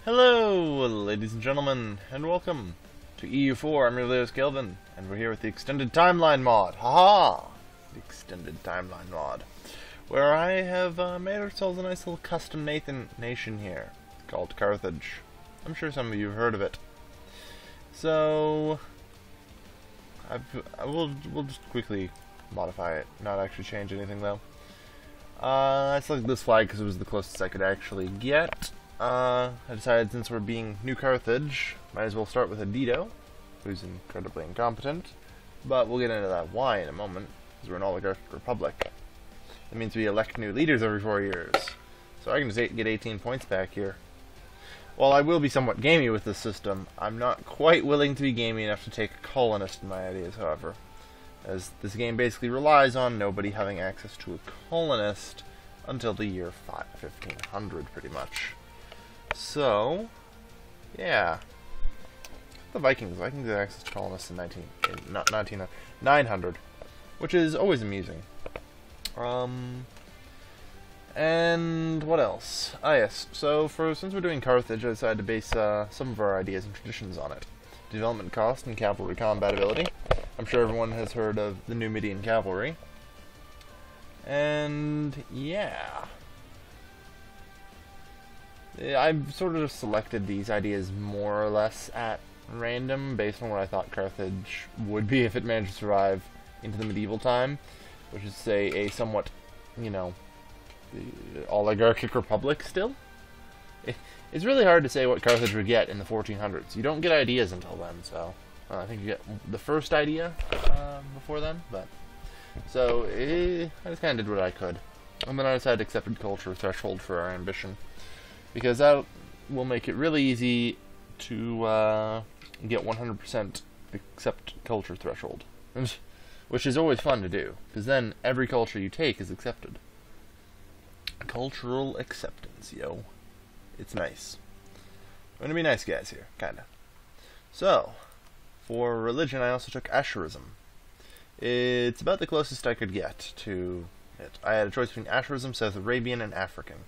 Hello, ladies and gentlemen, and welcome to EU4. I'm your Leos Kelvin, and we're here with the Extended Timeline mod. Haha! The Extended Timeline mod. Where I have made ourselves a nice little custom nation here, called Carthage. I'm sure some of you have heard of it. So, we'll just quickly modify it, not actually change anything though. I selected this flag because it was the closest I could actually get. I decided since we're being New Carthage, might as well start with a Dido, who's incredibly incompetent. But we'll get into that why in a moment, because we're an oligarchic republic. That means we elect new leaders every 4 years. So I can just get 18 points back here. While I will be somewhat gamey with this system, I'm not quite willing to be gamey enough to take a colonist in my ideas, however. As this game basically relies on nobody having access to a colonist until the year 1500, pretty much. So, yeah. The Vikings had access to colonists in 900, which is always amusing. And what else? Ah, yes. So, since we're doing Carthage, I decided to base some of our ideas and traditions on it. Development cost and cavalry compatibility. I'm sure everyone has heard of the Numidian cavalry. And yeah. I've sort of selected these ideas more or less at random based on what I thought Carthage would be if it managed to survive into the medieval time, which is, say, a somewhat, oligarchic republic still. It's really hard to say what Carthage would get in the 1400s. You don't get ideas until then, so I think you get the first idea before then. But so I just kind of did what I could, and then I decided accepted culture threshold for our ambition, because that will make it really easy to get 100% accept culture threshold, which is always fun to do, because then every culture you take is accepted. Cultural acceptance, yo. It's nice. I'm gonna be nice guys here, kinda. So, for religion, I also took Asherism. It's about the closest I could get to it. I had a choice between Asherism, South Arabian, and African.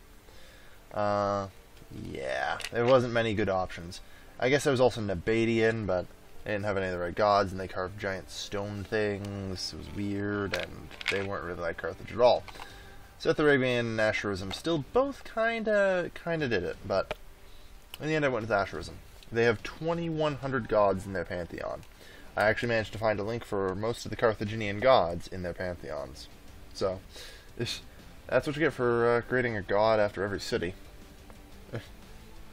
Yeah, there wasn't many good options. I guess I was also Nabataean, but they didn't have any of the right gods, and they carved giant stone things. It was weird, and they weren't really like Carthage at all. South Arabian and Asherism still both kinda did it, but in the end I went with Asherism. They have 2,100 gods in their pantheon. I actually managed to find a link for most of the Carthaginian gods in their pantheons. So, that's what you get for creating a god after every city.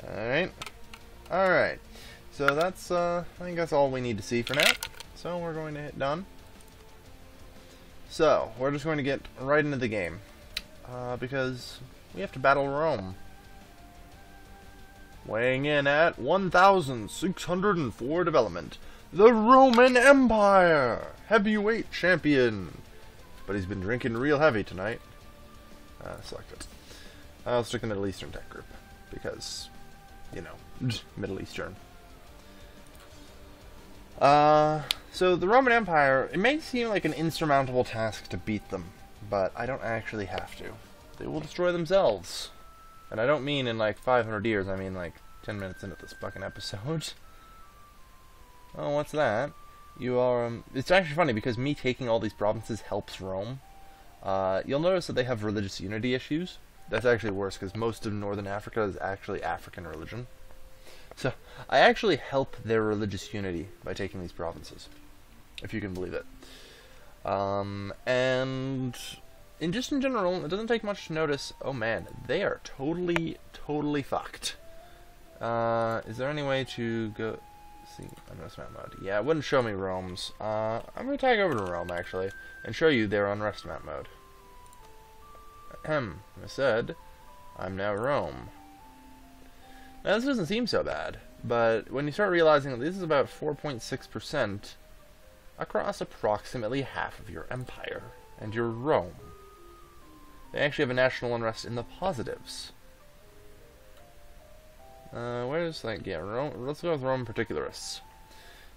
Alright. Alright. So that's, I think that's all we need to see for now. So we're going to hit done. So, we're just going to get right into the game. Because we have to battle Rome. Weighing in at 1,604 development, the Roman Empire! Heavyweight champion! But he's been drinking real heavy tonight. Select it. I'll stick the Middle Eastern tech group, because, Middle Eastern. So the Roman Empire, it may seem like an insurmountable task to beat them, but I don't actually have to. They will destroy themselves. And I don't mean in like 500 years, I mean like 10 minutes into this fucking episode. Oh, what's that? You are, it's actually funny because me taking all these provinces helps Rome. You'll notice that they have religious unity issues. That's actually worse because most of northern Africa is actually African religion. So, I actually help their religious unity by taking these provinces, if you can believe it. And in general, it doesn't take much to notice, oh man, they are totally fucked. Is there any way to go, see, unrest map mode? Yeah, it wouldn't show me Rome's. I'm gonna tag over to Rome, actually, and show you their unrest map mode. I said, I'm now Rome. Now this doesn't seem so bad, but when you start realizing that this is about 4.6% across approximately half of your empire, and you're Rome. They actually have a national unrest in the positives. Where's like, yeah, Rome, let's go with Rome particularists.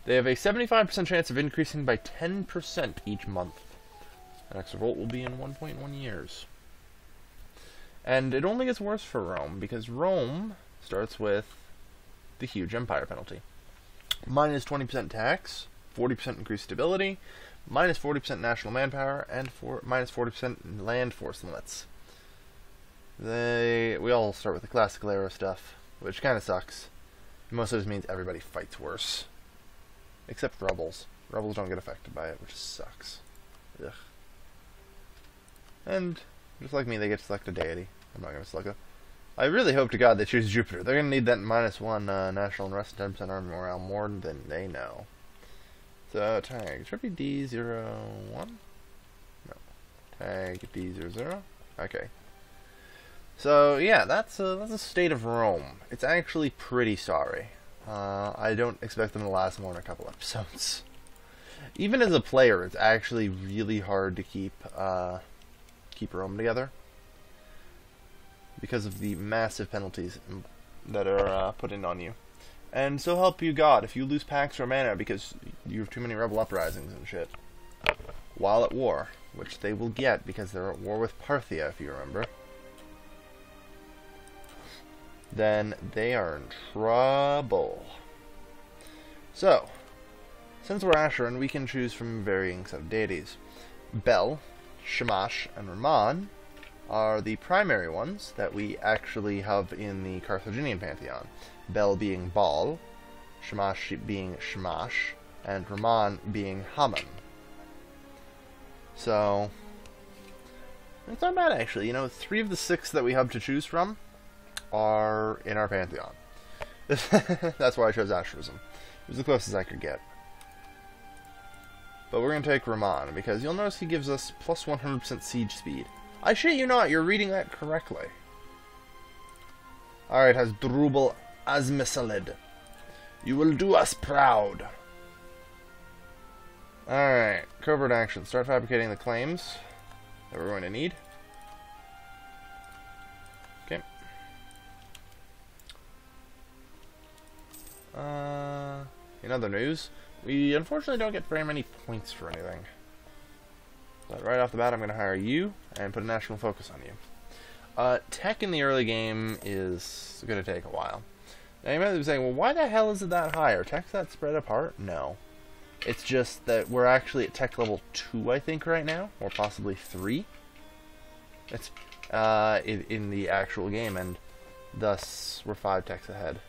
They have a 75% chance of increasing by 10% each month. The next revolt will be in 1.1 years. And it only gets worse for Rome, because Rome starts with the huge empire penalty. Minus 20% tax, 40% increased stability, minus 40% national manpower, and minus 40% land force limits. We all start with the classical era stuff, which kind of sucks. Most of this means everybody fights worse. Except rebels. Rebels don't get affected by it, which sucks. Ugh. And, just like me, they get to select a deity. I'm not going to select a... I really hope to God they choose Jupiter. They're going to need that -1 national unrest and 10% army morale more than they know. So, tag should be D01? No. Tag D00. Okay. So, yeah, that's a state of Rome. It's actually pretty sorry. I don't expect them to last more than a couple episodes. Even as a player, it's actually really hard to keep Rome together, because of the massive penalties that are put in on you. And so help you God, if you lose Pax Romana because you have too many rebel uprisings and shit, while at war, which they will get because they're at war with Parthia, if you remember, then they are in trouble. So, since we're Asheran, we can choose from a varying set of deities. Bel, Shamash, and Ramon are the primary ones that we actually have in the Carthaginian pantheon. Bel being Baal, Shamash being Shamash, and Ramon being Haman. So, it's not bad actually. You know, 3 of the 6 that we have to choose from are in our pantheon. That's why I chose Asherism. It was the closest I could get. But we're going to take Ramon, because you'll notice he gives us plus 100% siege speed. I shit you not, you're reading that correctly. Alright, has Drubal Azmisalid. You will do us proud. Alright, covert action. Start fabricating the claims that we're going to need. Okay. In other news, we unfortunately don't get very many points for anything. But right off the bat, I'm going to hire you and put a national focus on you. Tech in the early game is going to take a while. Now you might be saying, well, why the hell is it that high? Are techs that spread apart? No. It's just that we're actually at tech level 2, I think, right now. Or possibly 3. It's in the actual game, and thus we're 5 techs ahead.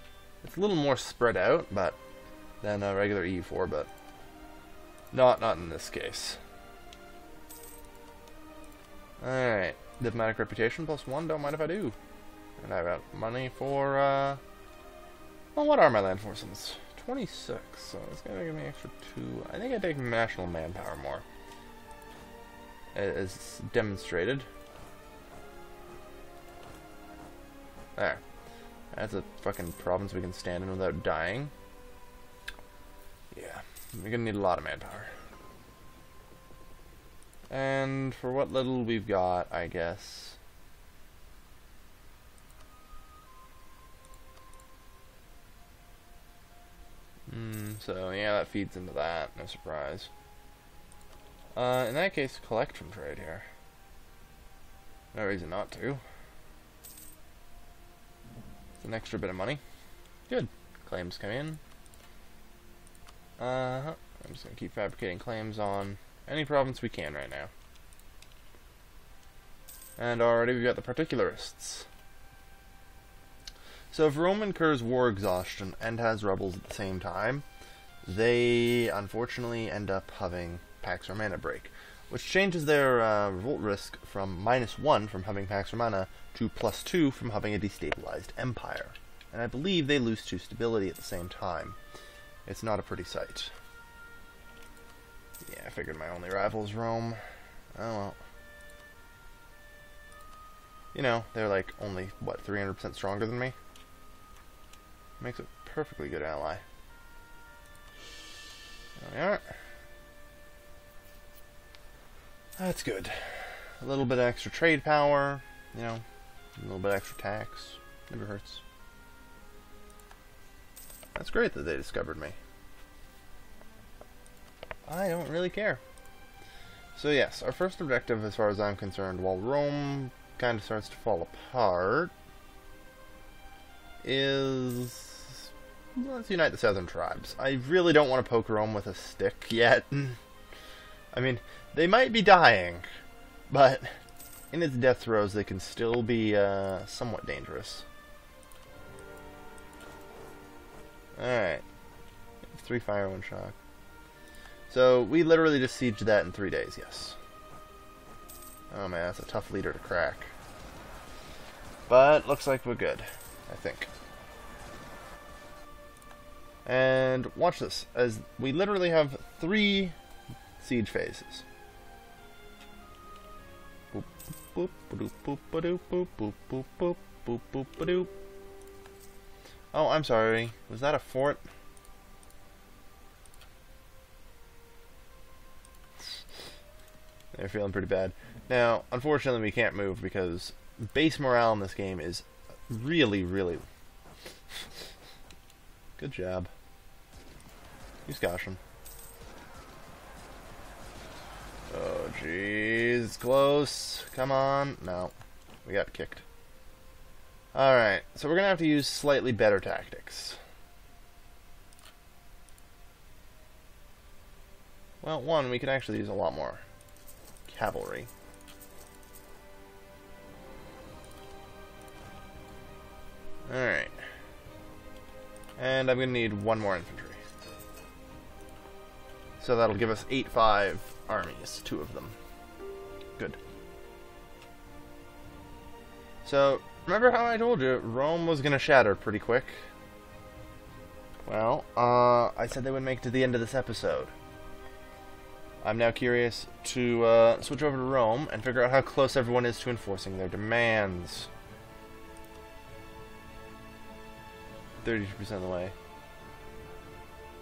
It's a little more spread out, but than a regular EU4, but not in this case. Alright, diplomatic reputation +1, don't mind if I do. And I've got money for, well, what are my land forces? 26, so it's gonna give me extra 2. I think I take national manpower more, as demonstrated. There. That's a fucking province we can stand in without dying. Yeah, we're gonna need a lot of manpower. And for what little we've got, I guess. So yeah, that feeds into that, no surprise. In that case, collect from trade here. No reason not to. It's an extra bit of money. Good. Claims come in. I'm just going to keep fabricating claims on any province we can right now. And already we've got the particularists. So if Rome incurs war exhaustion and has rebels at the same time, they unfortunately end up having Pax Romana break, which changes their revolt risk from -1 from having Pax Romana to +2 from having a destabilized empire. And I believe they lose 2 stability at the same time. It's not a pretty sight. Yeah, I figured my only rival is Rome. Oh well. You know, they're like only, what, 300% stronger than me? Makes a perfectly good ally. There we are. That's good. A little bit of extra trade power, you know, a little bit extra tax. Never hurts. That's great that they discovered me. I don't really care. So yes, our first objective, as far as I'm concerned, while Rome kind of starts to fall apart, is let's unite the southern tribes. I really don't want to poke Rome with a stick yet. I mean, they might be dying, but in its death throes, they can still be somewhat dangerous. Alright. 3 fire, 1 shock. So, we literally just sieged that in 3 days, yes. Oh man, that's a tough leader to crack. But, looks like we're good, I think. And, watch this, as we literally have 3 siege phases. Boop, boop, boop, boop, boop, boop, boop, boop, boop, boop, boop, boop. Oh, I'm sorry. Was that a fort? They're feeling pretty bad. Now, unfortunately, we can't move because base morale in this game is really, really... Good job. Use caution. Oh, jeez. Close. Come on. No. We got kicked. Alright, so we're going to have to use slightly better tactics. Well, one, we can actually use a lot more cavalry. Alright. And I'm going to need 1 more infantry. So that'll give us 8-5 armies, 2 of them. Good. So, remember how I told you Rome was going to shatter pretty quick? Well, I said they would make it to the end of this episode. I'm now curious to switch over to Rome and figure out how close everyone is to enforcing their demands. 32% of the way.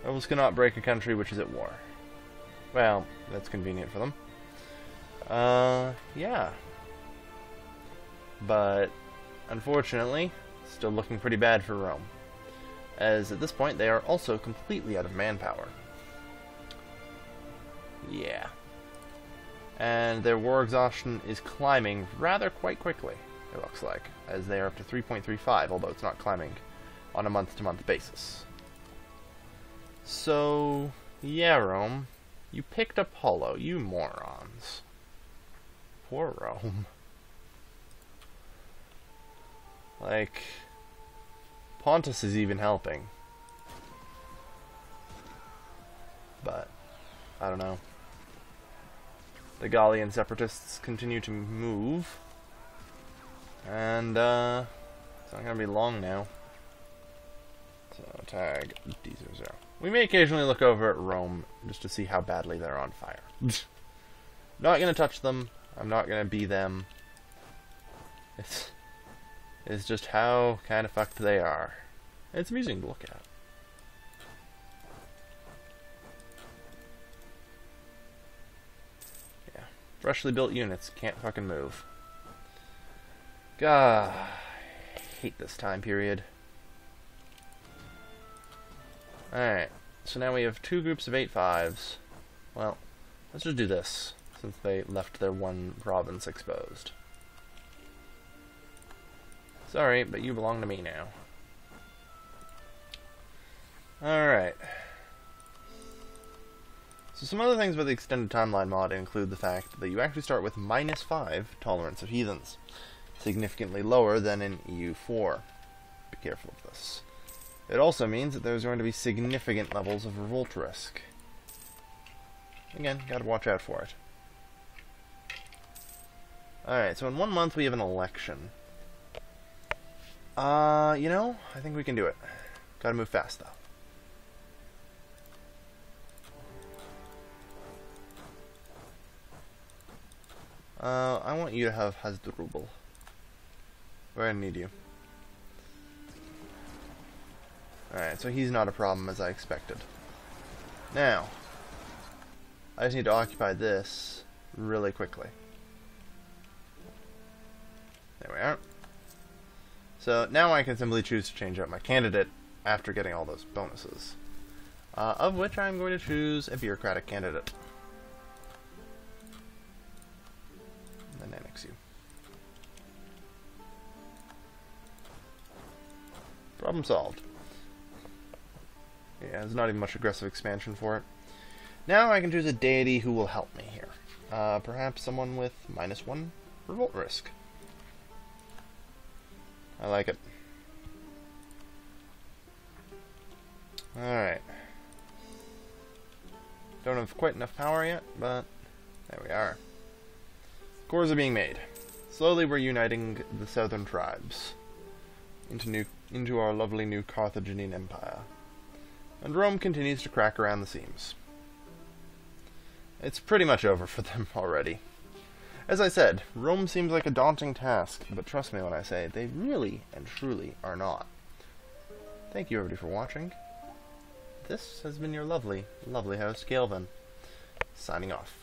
Rebels cannot break a country which is at war. Well, that's convenient for them. Yeah. But, unfortunately, still looking pretty bad for Rome. As at this point, they are also completely out of manpower. Yeah. And their war exhaustion is climbing rather quite quickly, it looks like, as they are up to 3.35, although it's not climbing on a month-to-month basis. So, yeah, Rome, you picked Apollo, you morons. Poor Rome. Like, Pontus is even helping. But, I don't know. The Gallian separatists continue to move. And, it's not going to be long now. So, tag D00. We may occasionally look over at Rome just to see how badly they're on fire. Not going to touch them. I'm not going to be them. It's just how kind of fucked they are. It's amusing to look at. Yeah. Freshly built units can't fucking move. God, I hate this time period. Alright, so now we have 2 groups of 8-5s. Well, let's just do this, since they left their 1 province exposed. Sorry, but you belong to me now. Alright. So some other things about the extended timeline mod include the fact that you actually start with -5 tolerance of heathens, significantly lower than in EU4. Be careful of this. It also means that there's going to be significant levels of revolt risk. Again, gotta watch out for it. Alright, so in 1 month we have an election. You know, I think we can do it. Gotta move fast, though. I want you to have Hasdrubal. We're gonna need you. Alright, so he's not a problem as I expected. Now, I just need to occupy this really quickly. There we are. So now I can simply choose to change out my candidate after getting all those bonuses. Of which I'm going to choose a bureaucratic candidate. And then annex you. Problem solved. Yeah, there's not even much aggressive expansion for it. Now I can choose a deity who will help me here. Perhaps someone with -1 revolt risk. I like it. Alright. Don't have quite enough power yet, but there we are. Cores are being made. Slowly we're uniting the southern tribes into our lovely new Carthaginian empire. And Rome continues to crack around the seams. It's pretty much over for them already. As I said, Rome seems like a daunting task, but trust me when I say they really and truly are not. Thank you everybody for watching. This has been your lovely, lovely host, Galvin, signing off.